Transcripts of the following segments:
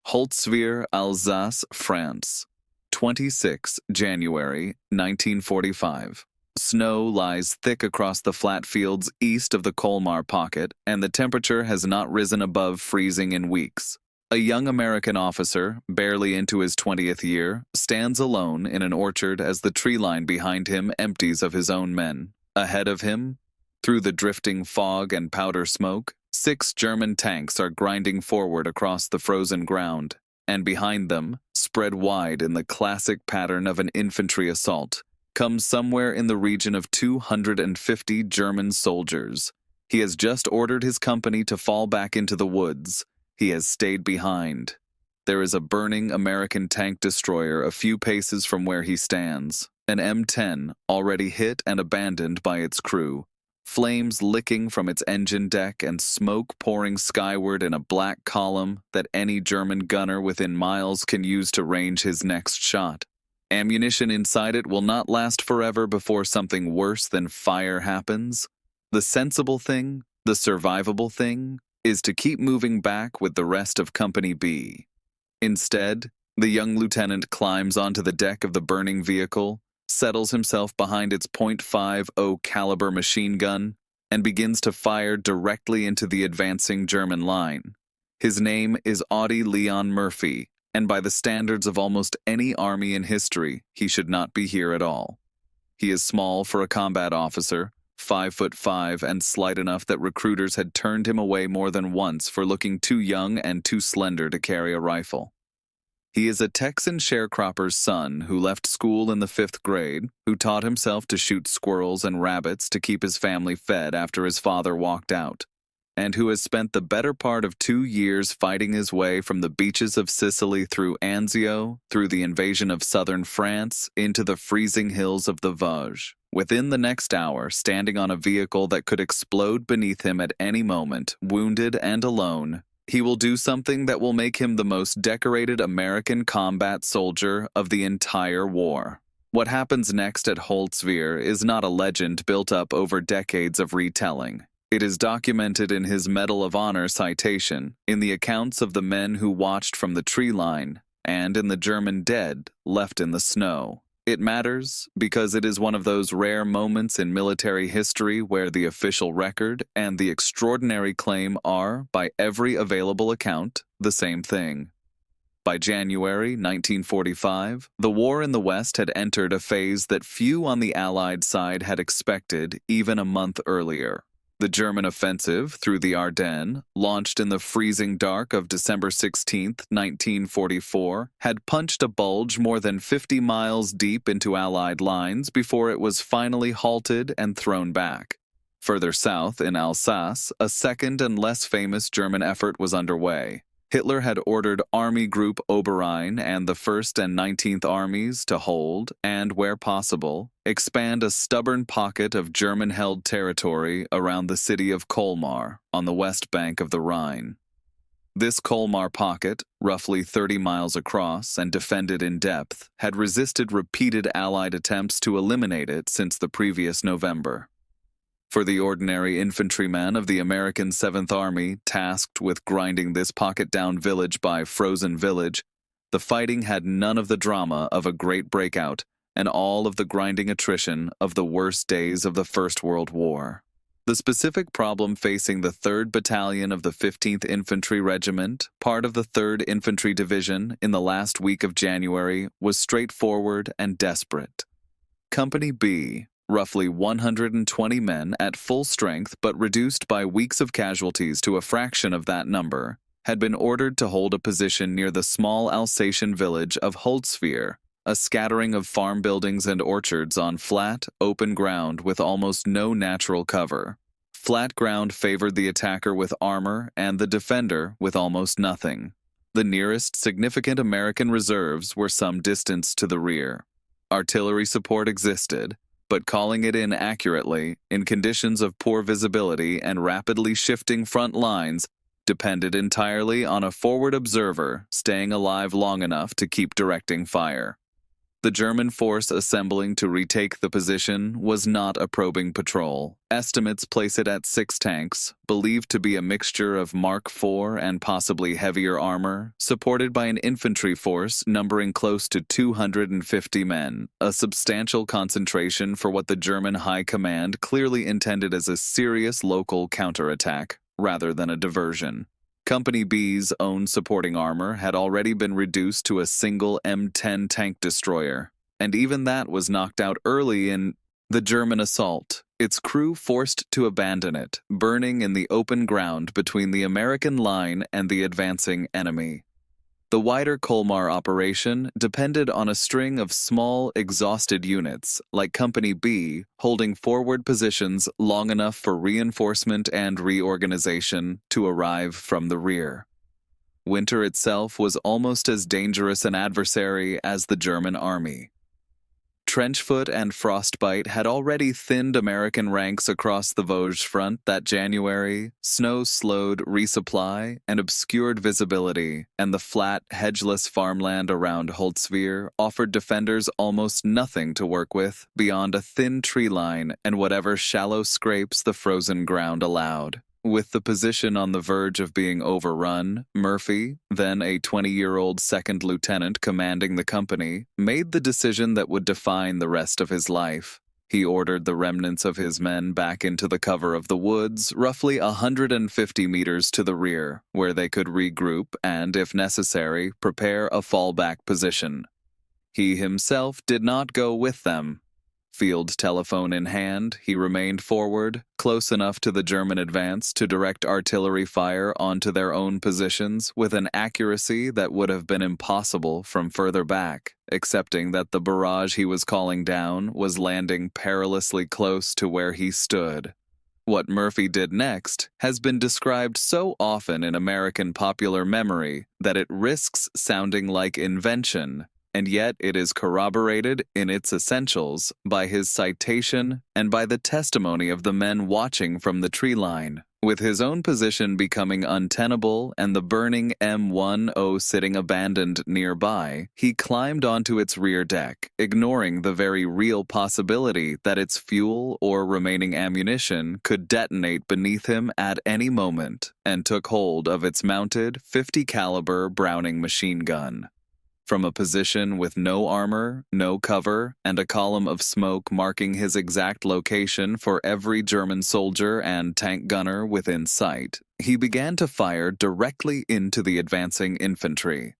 Holtzwihr, Alsace, France. 26 January 1945. Snow lies thick across the flat fields east of the Colmar Pocket, and the temperature has not risen above freezing in weeks. A young American officer, barely into his 20th year, stands alone in an orchard as the tree line behind him empties of his own men. Ahead of him, through the drifting fog and powder smoke, 6 German tanks are grinding forward across the frozen ground, and behind them, spread wide in the classic pattern of an infantry assault, comes somewhere in the region of 250 German soldiers. He has just ordered his company to fall back into the woods. He has stayed behind. There is a burning American tank destroyer a few paces from where he stands, an M10 already hit and abandoned by its crew, flames licking from its engine deck and smoke pouring skyward in a black column that any German gunner within miles can use to range his next shot. Ammunition inside it will not last forever before something worse than fire happens. The sensible thing, the survivable thing, is to keep moving back with the rest of Company B. Instead, the young lieutenant climbs onto the deck of the burning vehicle, settles himself behind its .50 caliber machine gun, and begins to fire directly into the advancing German line. His name is Audie Leon Murphy, and by the standards of almost any army in history, he should not be here at all. He is small for a combat officer, 5'5" and slight enough that recruiters had turned him away more than once for looking too young and too slender to carry a rifle. He is a Texan sharecropper's son who left school in the 5th grade, who taught himself to shoot squirrels and rabbits to keep his family fed after his father walked out, and who has spent the better part of 2 years fighting his way from the beaches of Sicily through Anzio, through the invasion of southern France, into the freezing hills of the Vosges. Within the next hour, standing on a vehicle that could explode beneath him at any moment, wounded and alone, he will do something that will make him the most decorated American combat soldier of the entire war. What happens next at Holtzwihr is not a legend built up over decades of retelling. It is documented in his Medal of Honor citation, in the accounts of the men who watched from the tree line, and in the German dead left in the snow. It matters because it is one of those rare moments in military history where the official record and the extraordinary claim are, by every available account, the same thing. By January 1945, the war in the West had entered a phase that few on the Allied side had expected even a month earlier. The German offensive through the Ardennes, launched in the freezing dark of December 16, 1944, had punched a bulge more than 50 miles deep into Allied lines before it was finally halted and thrown back. Further south, in Alsace, a second and less famous German effort was underway. Hitler had ordered Army Group Oberrhein and the 1st and 19th Armies to hold and, where possible, expand a stubborn pocket of German-held territory around the city of Colmar on the west bank of the Rhine. This Colmar Pocket, roughly 30 miles across and defended in depth, had resisted repeated Allied attempts to eliminate it since the previous November. For the ordinary infantryman of the American 7th Army tasked with grinding this pocket-down village by frozen village, the fighting had none of the drama of a great breakout and all of the grinding attrition of the worst days of the First World War. The specific problem facing the 3rd Battalion of the 15th Infantry Regiment, part of the 3rd Infantry Division, in the last week of January was straightforward and desperate. Company B, roughly 120 men at full strength but reduced by weeks of casualties to a fraction of that number, had been ordered to hold a position near the small Alsatian village of Holtzwihr, a scattering of farm buildings and orchards on flat, open ground with almost no natural cover. Flat ground favored the attacker with armor and the defender with almost nothing. The nearest significant American reserves were some distance to the rear. Artillery support existed, but calling it in accurately, in conditions of poor visibility and rapidly shifting front lines, depended entirely on a forward observer staying alive long enough to keep directing fire. The German force assembling to retake the position was not a probing patrol. Estimates place it at 6 tanks, believed to be a mixture of Mark IV and possibly heavier armor, supported by an infantry force numbering close to 250 men, a substantial concentration for what the German High Command clearly intended as a serious local counterattack, rather than a diversion. Company B's own supporting armor had already been reduced to a single M10 tank destroyer, and even that was knocked out early in the German assault, its crew forced to abandon it, burning in the open ground between the American line and the advancing enemy. The wider Colmar operation depended on a string of small, exhausted units, like Company B, holding forward positions long enough for reinforcement and reorganization to arrive from the rear. Winter itself was almost as dangerous an adversary as the German army. Trenchfoot and frostbite had already thinned American ranks across the Vosges front that January. Snow slowed resupply and obscured visibility, and the flat, hedgeless farmland around Holtzwihr offered defenders almost nothing to work with beyond a thin tree line and whatever shallow scrapes the frozen ground allowed. With the position on the verge of being overrun, Murphy, then a 20-year-old second lieutenant commanding the company, made the decision that would define the rest of his life. He ordered the remnants of his men back into the cover of the woods, roughly 150 meters to the rear, where they could regroup and, if necessary, prepare a fallback position. He himself did not go with them. Field telephone in hand, he remained forward, close enough to the German advance to direct artillery fire onto their own positions with an accuracy that would have been impossible from further back, excepting that the barrage he was calling down was landing perilously close to where he stood. What Murphy did next has been described so often in American popular memory that it risks sounding like invention, and yet it is corroborated in its essentials by his citation and by the testimony of the men watching from the tree line. With his own position becoming untenable and the burning M10 sitting abandoned nearby, he climbed onto its rear deck, ignoring the very real possibility that its fuel or remaining ammunition could detonate beneath him at any moment, and took hold of its mounted 50 caliber Browning machine gun. From a position with no armor, no cover, and a column of smoke marking his exact location for every German soldier and tank gunner within sight, he began to fire directly into the advancing infantry.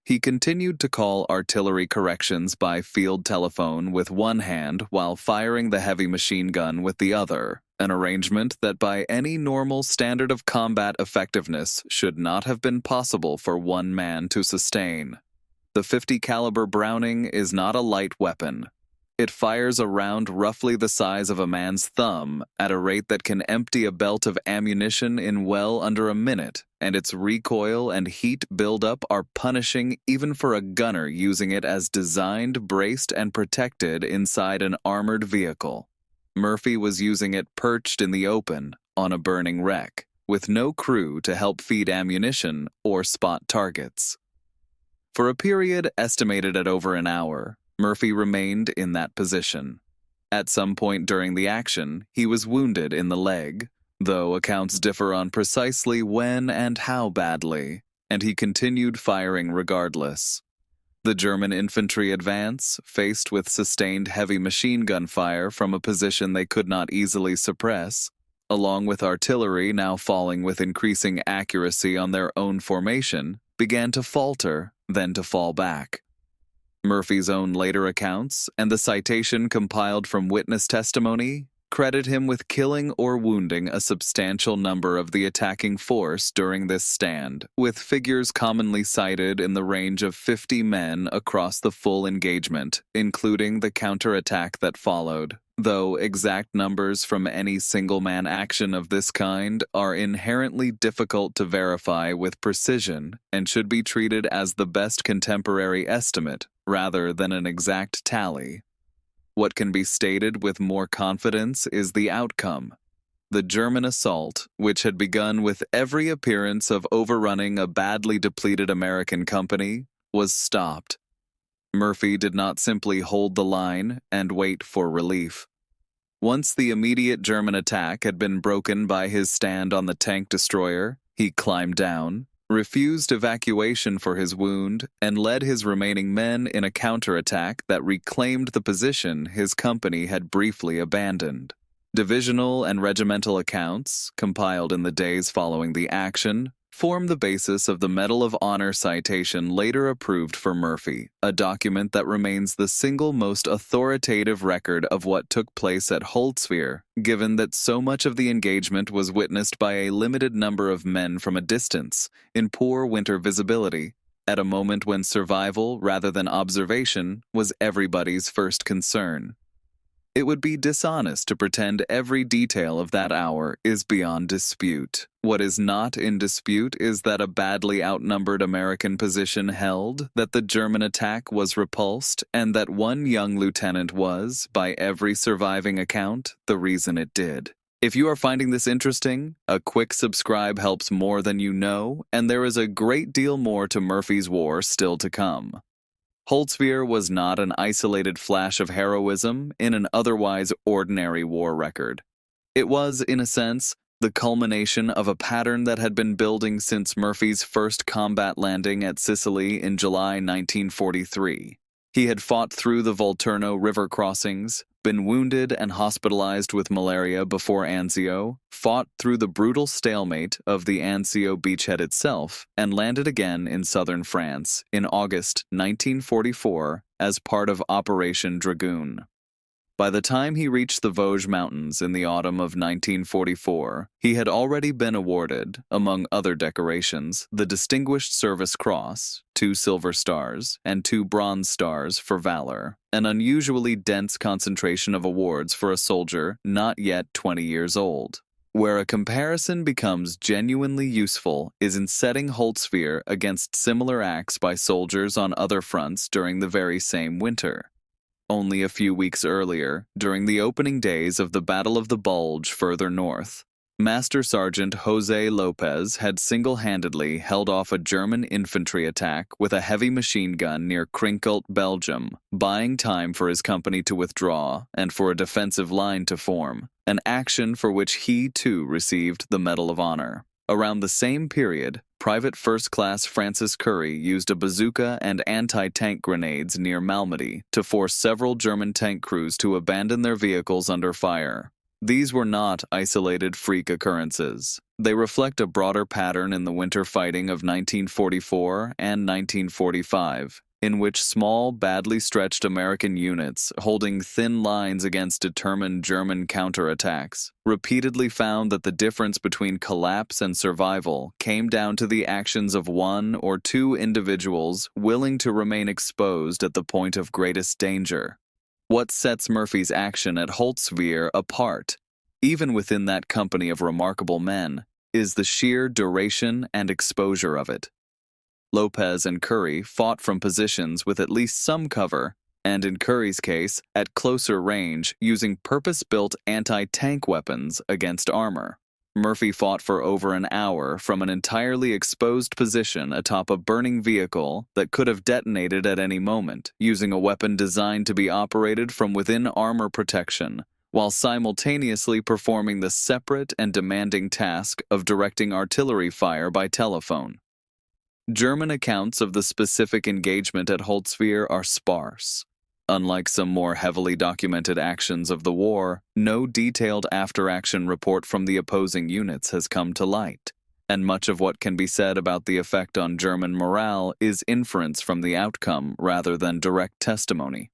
He continued to call artillery corrections by field telephone with one hand while firing the heavy machine gun with the other, an arrangement that by any normal standard of combat effectiveness should not have been possible for one man to sustain. The 50 caliber Browning is not a light weapon. It fires a round roughly the size of a man's thumb at a rate that can empty a belt of ammunition in well under a minute, and its recoil and heat buildup are punishing even for a gunner using it as designed, braced, and protected inside an armored vehicle. Murphy was using it perched in the open on a burning wreck, with no crew to help feed ammunition or spot targets. For a period estimated at over an hour, Murphy remained in that position. At some point during the action, he was wounded in the leg, though accounts differ on precisely when and how badly, and he continued firing regardless. The German infantry advance, faced with sustained heavy machine gun fire from a position they could not easily suppress, along with artillery now falling with increasing accuracy on their own formation, began to falter, then to fall back. Murphy's own later accounts, and the citation compiled from witness testimony, credit him with killing or wounding a substantial number of the attacking force during this stand, with figures commonly cited in the range of 50 men across the full engagement, including the counterattack that followed. Though exact numbers from any single-man action of this kind are inherently difficult to verify with precision and should be treated as the best contemporary estimate rather than an exact tally. What can be stated with more confidence is the outcome. The German assault, which had begun with every appearance of overrunning a badly depleted American company, was stopped. Murphy did not simply hold the line and wait for relief. Once the immediate German attack had been broken by his stand on the tank destroyer, he climbed down, refused evacuation for his wound, and led his remaining men in a counterattack that reclaimed the position his company had briefly abandoned. Divisional and regimental accounts, compiled in the days following the action, form the basis of the Medal of Honor citation later approved for Murphy, a document that remains the single most authoritative record of what took place at Holtzwihr, given that so much of the engagement was witnessed by a limited number of men from a distance, in poor winter visibility, at a moment when survival rather than observation was everybody's first concern. It would be dishonest to pretend every detail of that hour is beyond dispute. What is not in dispute is that a badly outnumbered American position held, that the German attack was repulsed, and that one young lieutenant was, by every surviving account, the reason it did. If you are finding this interesting, a quick subscribe helps more than you know, and there is a great deal more to Murphy's War still to come. Holtzwihr was not an isolated flash of heroism in an otherwise ordinary war record. It was, in a sense, the culmination of a pattern that had been building since Murphy's first combat landing at Sicily in July 1943. He had fought through the Volturno river crossings, been wounded and hospitalized with malaria before Anzio, fought through the brutal stalemate of the Anzio beachhead itself, and landed again in southern France in August 1944 as part of Operation Dragoon. By the time he reached the Vosges Mountains in the autumn of 1944, he had already been awarded, among other decorations, the Distinguished Service Cross, 2 Silver Stars, and 2 Bronze Stars for valor, an unusually dense concentration of awards for a soldier not yet 20 years old. Where a comparison becomes genuinely useful is in setting Holtzwihr against similar acts by soldiers on other fronts during the very same winter. Only a few weeks earlier, during the opening days of the Battle of the Bulge further north, Master Sergeant José Lopez had single-handedly held off a German infantry attack with a heavy machine gun near Krinkelt, Belgium, buying time for his company to withdraw and for a defensive line to form, an action for which he, too, received the Medal of Honor. Around the same period, Private First Class Francis Curry used a bazooka and anti-tank grenades near Malmedy to force several German tank crews to abandon their vehicles under fire. These were not isolated freak occurrences. They reflect a broader pattern in the winter fighting of 1944 and 1945, in which small, badly stretched American units, holding thin lines against determined German counterattacks, repeatedly found that the difference between collapse and survival came down to the actions of 1 or 2 individuals willing to remain exposed at the point of greatest danger. What sets Murphy's action at Holtzwihr apart, even within that company of remarkable men, is the sheer duration and exposure of it. Lopez and Curry fought from positions with at least some cover, and in Curry's case, at closer range, using purpose-built anti-tank weapons against armor. Murphy fought for over an hour from an entirely exposed position atop a burning vehicle that could have detonated at any moment, using a weapon designed to be operated from within armor protection, while simultaneously performing the separate and demanding task of directing artillery fire by telephone. German accounts of the specific engagement at Holtzwihr are sparse. Unlike some more heavily documented actions of the war, no detailed after-action report from the opposing units has come to light, and much of what can be said about the effect on German morale is inference from the outcome rather than direct testimony.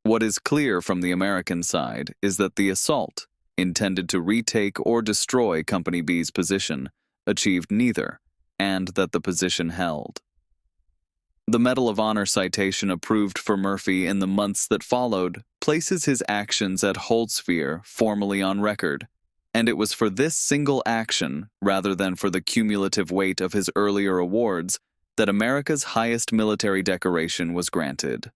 What is clear from the American side is that the assault, intended to retake or destroy Company B's position, achieved neither, and that the position held. The Medal of Honor citation approved for Murphy in the months that followed places his actions at Holtzwihr formally on record, and it was for this single action, rather than for the cumulative weight of his earlier awards, that America's highest military decoration was granted.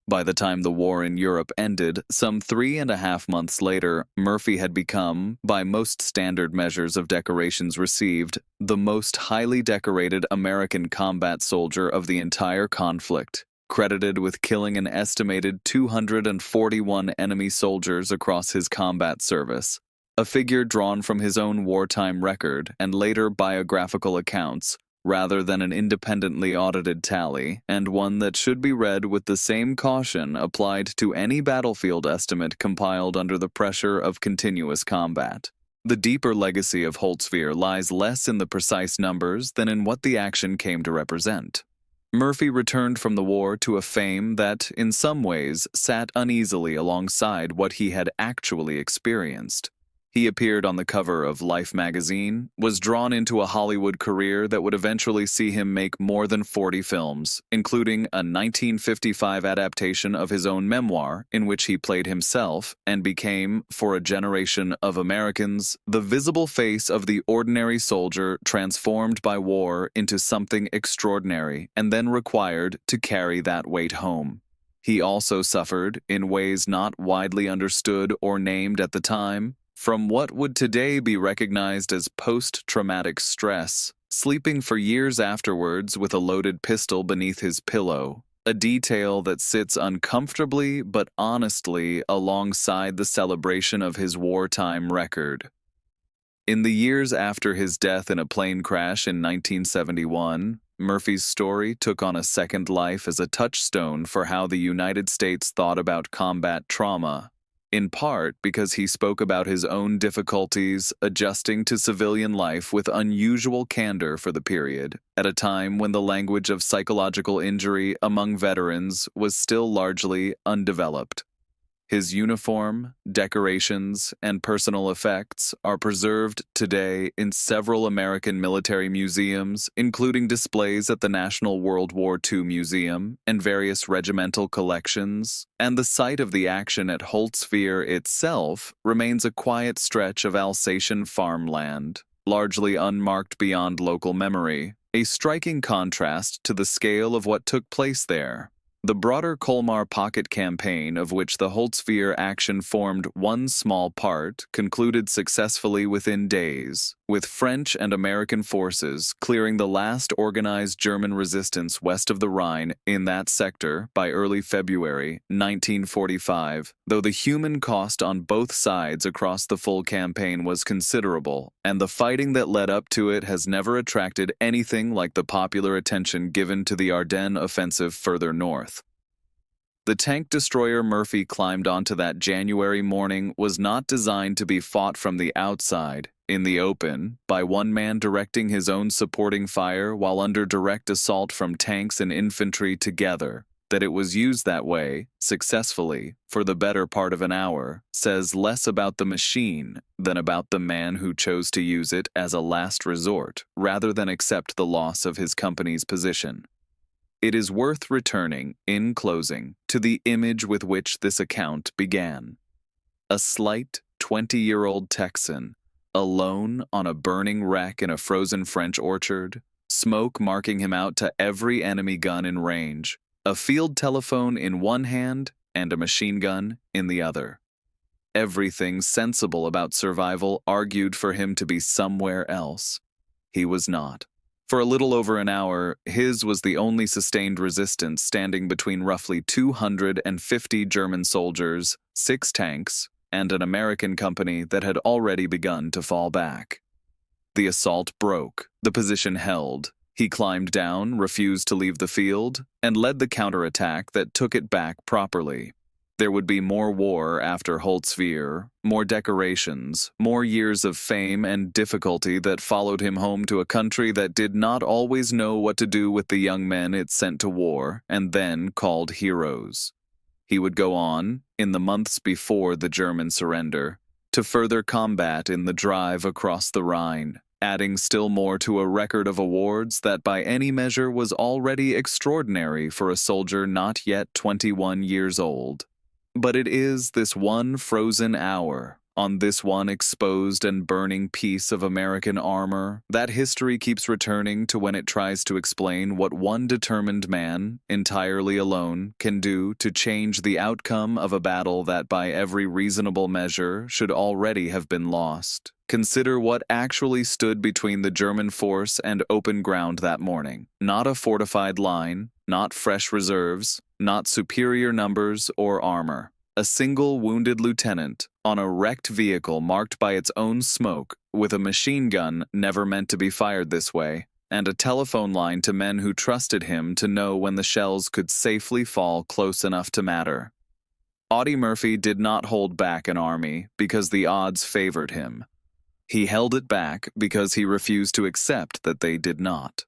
By the time the war in Europe ended, some 3.5 months later, Murphy had become, by most standard measures of decorations received, the most highly decorated American combat soldier of the entire conflict. credited with killing an estimated 241 enemy soldiers across his combat service, a figure drawn from his own wartime record and later biographical accounts, rather than an independently audited tally, and one that should be read with the same caution applied to any battlefield estimate compiled under the pressure of continuous combat. The deeper legacy of Holtzwihr lies less in the precise numbers than in what the action came to represent. Murphy returned from the war to a fame that, in some ways, sat uneasily alongside what he had actually experienced. He appeared on the cover of Life magazine, was drawn into a Hollywood career that would eventually see him make more than 40 films, including a 1955 adaptation of his own memoir in which he played himself and became, for a generation of Americans, the visible face of the ordinary soldier transformed by war into something extraordinary and then required to carry that weight home. He also suffered, in ways not widely understood or named at the time, from what would today be recognized as post-traumatic stress, sleeping for years afterwards with a loaded pistol beneath his pillow, a detail that sits uncomfortably but honestly alongside the celebration of his wartime record. In the years after his death in a plane crash in 1971, Murphy's story took on a second life as a touchstone for how the United States thought about combat trauma, in part because he spoke about his own difficulties adjusting to civilian life with unusual candor for the period, at a time when the language of psychological injury among veterans was still largely undeveloped. His uniform, decorations, and personal effects are preserved today in several American military museums, including displays at the National World War II Museum and various regimental collections, and the site of the action at Holtzwihr itself remains a quiet stretch of Alsatian farmland, largely unmarked beyond local memory, a striking contrast to the scale of what took place there. The broader Colmar Pocket campaign, of which the Holtzwihr action formed one small part, concluded successfully within days, with French and American forces clearing the last organized German resistance west of the Rhine in that sector by early February 1945, though the human cost on both sides across the full campaign was considerable, and the fighting that led up to it has never attracted anything like the popular attention given to the Ardennes offensive further north. The tank destroyer Murphy climbed onto that January morning was not designed to be fought from the outside, in the open, by one man directing his own supporting fire while under direct assault from tanks and infantry together. That it was used that way, successfully, for the better part of an hour, says less about the machine than about the man who chose to use it as a last resort, rather than accept the loss of his company's position. It is worth returning, in closing, to the image with which this account began. A slight, 20-year-old Texan, alone on a burning wreck in a frozen French orchard, smoke marking him out to every enemy gun in range, a field telephone in one hand and a machine gun in the other. Everything sensible about survival argued for him to be somewhere else. He was not. For a little over an hour, his was the only sustained resistance standing between roughly 250 German soldiers, 6 tanks, and an American company that had already begun to fall back. The assault broke, the position held. He climbed down, refused to leave the field, and led the counterattack that took it back properly. There would be more war after Holtzwihr, more decorations, more years of fame and difficulty that followed him home to a country that did not always know what to do with the young men it sent to war and then called heroes. He would go on, in the months before the German surrender, to further combat in the drive across the Rhine, adding still more to a record of awards that by any measure was already extraordinary for a soldier not yet 21 years old. But it is this one frozen hour, on this one exposed and burning piece of American armor, that history keeps returning to when it tries to explain what one determined man, entirely alone, can do to change the outcome of a battle that by every reasonable measure should already have been lost. Consider what actually stood between the German force and open ground that morning. Not a fortified line, not fresh reserves, not superior numbers or armor. A single wounded lieutenant on a wrecked vehicle marked by its own smoke, with a machine gun never meant to be fired this way, and a telephone line to men who trusted him to know when the shells could safely fall close enough to matter. Audie Murphy did not hold back an army because the odds favored him. He held it back because he refused to accept that they did not.